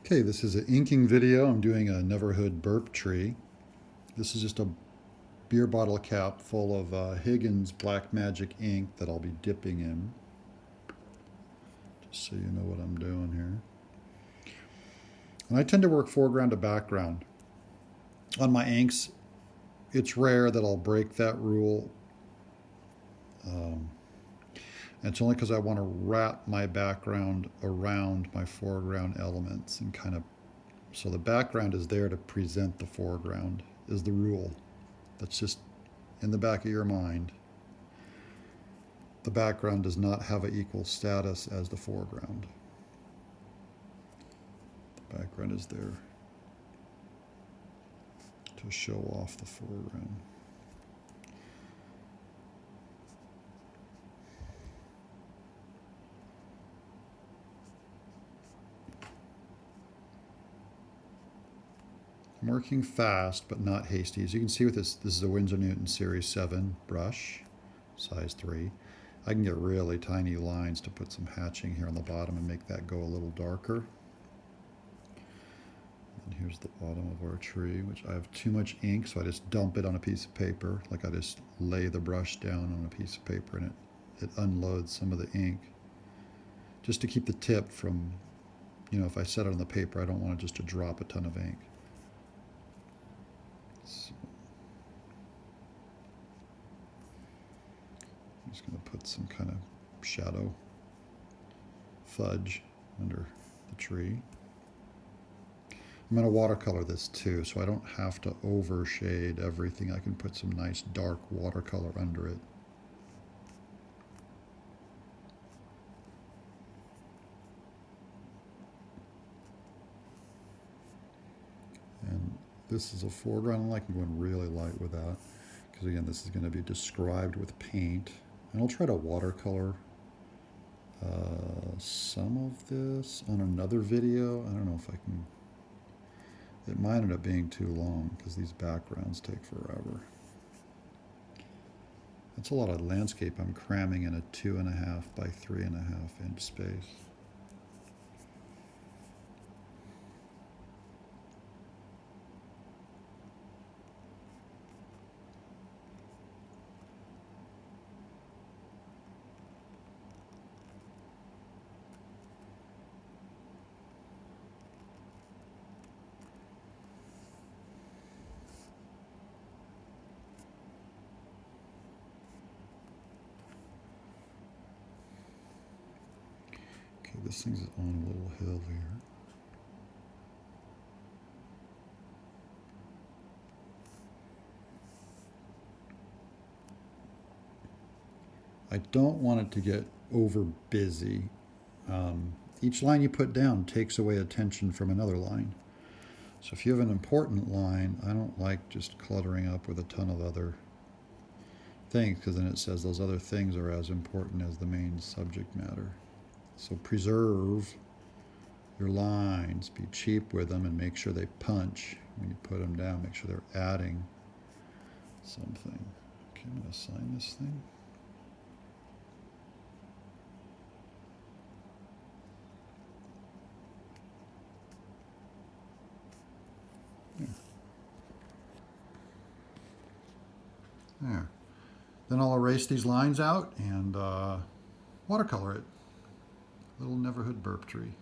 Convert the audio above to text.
Okay, this is an inking video. I'm doing a Neverhood Burp tree. This is just a beer bottle cap full of Higgins Black Magic ink that I'll be dipping in. Just so you know what I'm doing here. And I tend to work foreground to background. On my inks, it's rare that I'll break that rule. And it's only because I want to wrap my background around my foreground elements and kind of, so the background is there to present the foreground is the rule. That's just in the back of your mind. The background does not have an equal status as the foreground. The background is there to show off the foreground. I'm working fast but not hasty. As you can see with this is a Winsor Newton Series 7 brush, size 3. I can get really tiny lines to put some hatching here on the bottom and make that go a little darker. And here's the bottom of our tree, which I have too much ink, so I just dump it on a piece of paper. Like I just lay the brush down on a piece of paper and it unloads some of the ink. Just to keep the tip from, if I set it on the paper, I don't want it just to drop a ton of ink. So I'm just going to put some kind of shadow fudge under the tree. I'm going to watercolor this too, so I don't have to overshade everything. I can put some nice dark watercolor under it. And this is a foreground. I like going really light with that, because again, this is going to be described with paint. And I'll try to watercolor some of this on another video. I don't know if I can. It might end up being too long because these backgrounds take forever. That's a lot of landscape I'm cramming in a 2.5 by 3.5 inch space. Okay, this thing's on a little hill here. I don't want it to get over busy. Each line you put down takes away attention from another line. So if you have an important line, I don't like just cluttering up with a ton of other things, because then it says those other things are as important as the main subject matter. So preserve your lines, be cheap with them, and make sure they punch when you put them down. Make sure they're adding something. Okay, I'm going to sign this thing. There. Then I'll erase these lines out and watercolor it. Little Neverhood Burp tree.